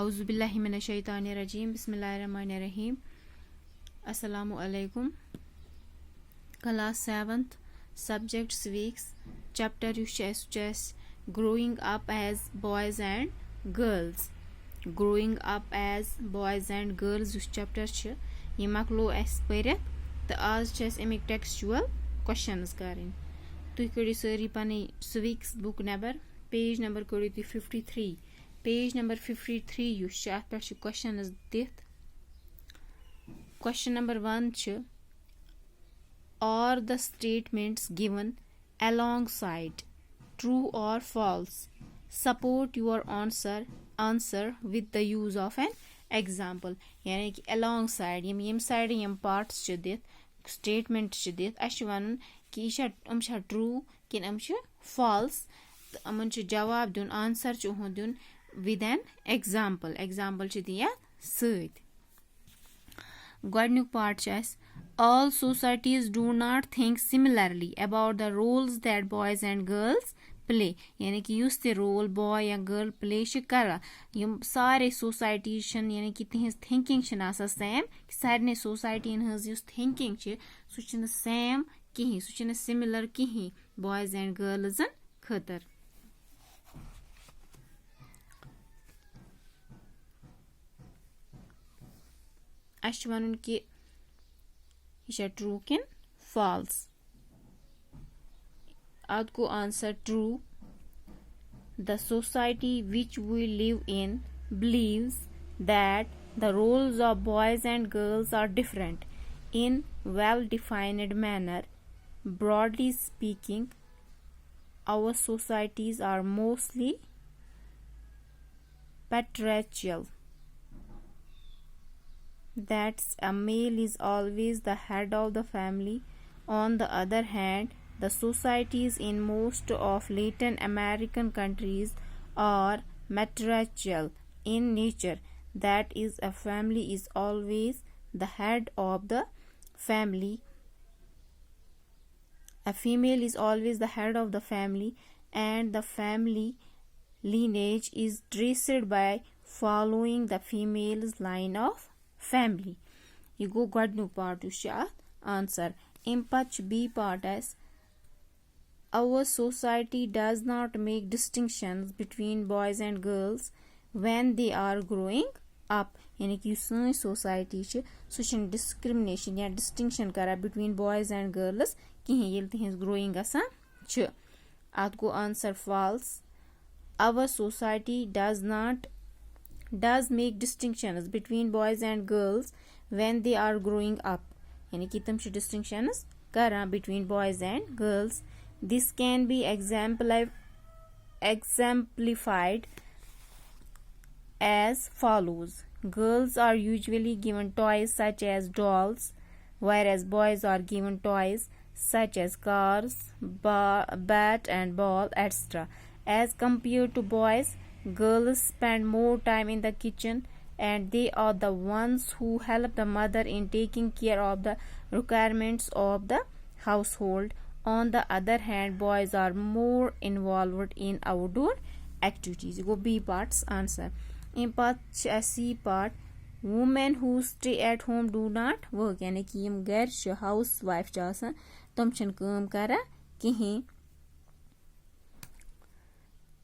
Auzubillahi minash-shaytanir-rajim. Bismillahir-rahmanir-rahim. Assalamu-alaikum. Class 7th. Subject Civics. Chapter Yushas Growing Up as Boys and Girls. Growing Up as Boys and Girls yus chapter छ ये मकलो अस परित तो आज छ Amik textual questions करें तुम कड़ो सारी पन civics book number page number कड़ो तुम 53 पेज नंबर 53 युस अत पे क्वेश्चंस दिथ क्वेश्चन नंबर 1 छ are the statements given alongside true or false support your answer with the use of an example यानी कि alongside यम साइड यम पार्ट्स छ दिथ statement छ दिथ अश वनन कि यम छ ट्रू किन यम छ false अमन छ जवाब दुन आंसर छ उह दुन with an example छ दिया सत गोडनुक पार्ट छ all societies do not think similarly about the roles that boys and girls play यानी कि युस ते रोल बॉय या गर्ल प्ले छ करा यम सारे सोसाइटीज छन यानी कि तिहज थिंकिंग छन आसा सेम सारे सोसाइटी हज युस थिंकिंग छ सु छन सेम किहि सु छन सिमिलर किहि बॉयज एंड गर्ल्स खतर अश वनुन कि यह ट्रू किन falls at co answer true the society which we live in believes that the roles of boys and girls are different in well-defined manner. Broadly speaking, our societies are mostly patriarchal. That a male is always the head of the family. On the other hand, the societies in most of Latin American countries are matriarchal in nature. That is, a family is always the head of the family. A female is always the head of the family, and the family lineage is traced by following the female's line of family. You go godnu part to answer. In patch B part as our society does not make distinctions between boys and girls when they are growing up. यानी कि सन society सह discrimination या distinction करा between boys and girls कहें ये तिहज growing गसान अत go answer false our society does make distinctions between boys and girls when they are growing up यानी कि तम distinctions करा between boys and girls. This can be exemplified as follows. Girls are usually given toys such as dolls, whereas boys are given toys such as cars, bat and ball, etc. As compared to boys, girls spend more time in the kitchen and they are the ones who help the mother in taking care of the requirements of the household. On the other hand, boys are more involved in outdoor activities. Go B parts answer. In part C part, women who stay at home do not work यानी कि यम घर housewife तम छन काम करा कहीं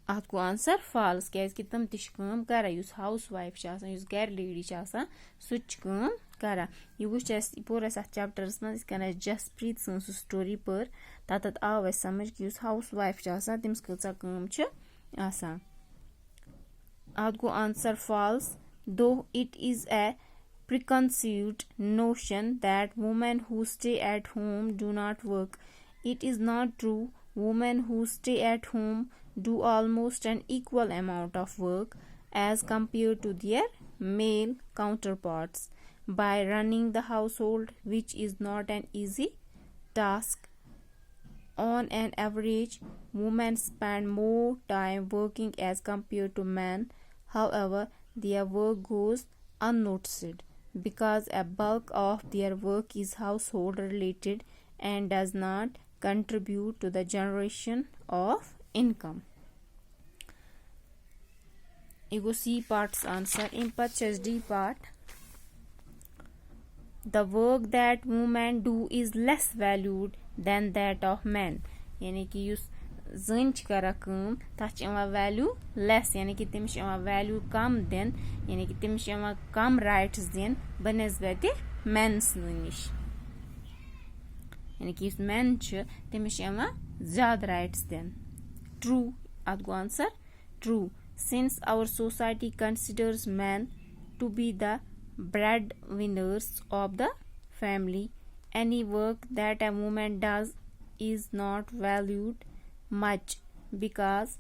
अत co answer false क्या तम तिश काम करा युस हाउसवाइफ युस घर लेडी सह काम करा यह वुच पोर अत चैप्टरस मज कन जसप्रीत सन स्टोरी पर तत आव अस समझ कि युस हाउसवाइफ तमिस कचा काम आसान अत गो आंसर फॉल्स दो it is a preconceived notion that women who stay at home do not work. It is not true. Women who stay at home do almost an equal amount of work as compared to their male counterparts. By running the household, which is not an easy task, on an average, women spend more time working as compared to men. However, their work goes unnoticed because a bulk of their work is household related and does not contribute to the generation of income. यह गो C parts answer. In purchase D part. The work that women do is less valued than that of men. यानी कि use जन करा काम तथ value less यानी कि तमिस value कम दिन यानी कि तमिस कम राइट्स दिन बनस्बत मेन्स नश यानी कि मेन तमिस ज्यादा राइट्स दिन. ट्रू अत go answer true. Since our society considers men to be the breadwinners of the family, any work that a woman does is not valued much because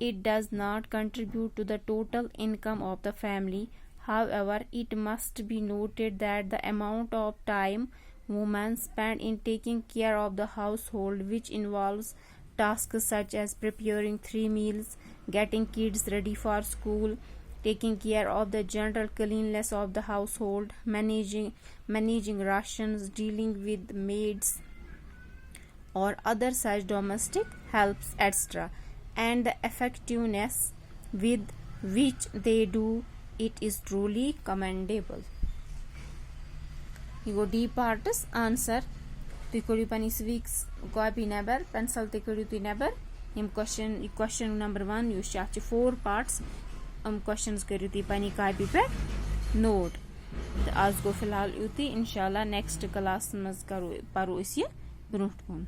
it does not contribute to the total income of the family. However, it must be noted that the amount of time women spend in taking care of the household, which involves tasks such as preparing 3 meals, getting kids ready for school, taking care of the general cleanliness of the household, managing rations, dealing with maids or other such domestic helps, etc., and the effectiveness with which they do it is truly commendable. You go D parts answer. Tu kori panis weeks copy never pencil te kori tu never. Question number 1 you shach 4 parts. Questions करियो ती pani copy पे note. आज गो फिलहाल युति इंशाल्लाह next class मज करो परो इस ये ब्रोट कुन.